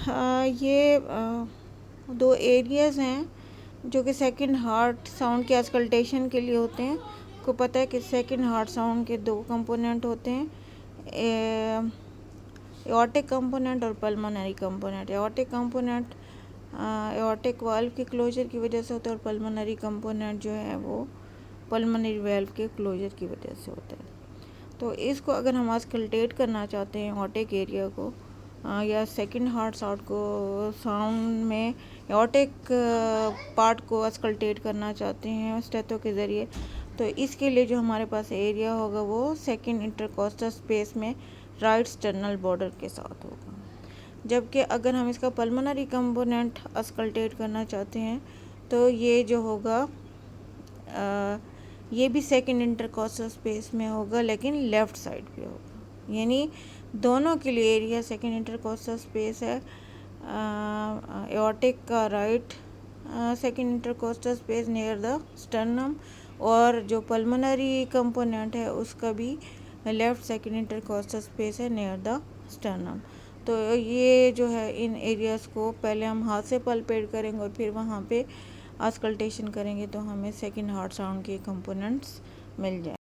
ये दो एरियाज़ हैं जो कि सेकंड हार्ट साउंड के अस्कल्टेशन के लिए होते हैं। को पता है कि सेकंड हार्ट साउंड के दो कंपोनेंट होते हैं, एओर्टिक कंपोनेंट और pulmonary component. Aortic component aortic valve के क्लोजर की वजह से होता है और पल्मोनरी कंपोनेंट जो है वो पल्मोनरी वाल्व के क्लोजर की वजह से होता है। तो इसको अगर हम अस्कल्टेट करना चाहते हैं एओर्टिक एरिया को या सेकंड हार्ट साउंड को साउंड में एओर्टिक पार्ट को अस्कल्टेट करना चाहते हैं स्टेथो के ज़रिए, तो इसके लिए जो हमारे पास एरिया होगा वो सेकंड इंटरकोस्टल स्पेस में राइट स्टर्नल बॉर्डर के साथ होगा। जबकि अगर हम इसका पल्मोनरी कंपोनेंट अस्कल्टेट करना चाहते हैं तो ये जो होगा ये भी सेकंड इंटरकोस्टल स्पेस में होगा लेकिन लेफ़्ट साइड पे होगा। यानी दोनों के लिए एरिया सेकंड इंटरकोस्टल स्पेस है। एओर्टिक का right second intercostal space near the sternum और जो पल्मोनरी कंपोनेंट है उसका भी लेफ़्ट सेकंड इंटरकोस्टल स्पेस है नियर द स्टर्नम। तो ये जो है इन एरियाज़ को पहले हम हाथ से पल्पेट करेंगे और फिर वहाँ पे अस्कल्टेशन करेंगे तो हमें सेकंड हार्ट साउंड के कंपोनेंट्स मिल जाएंगे।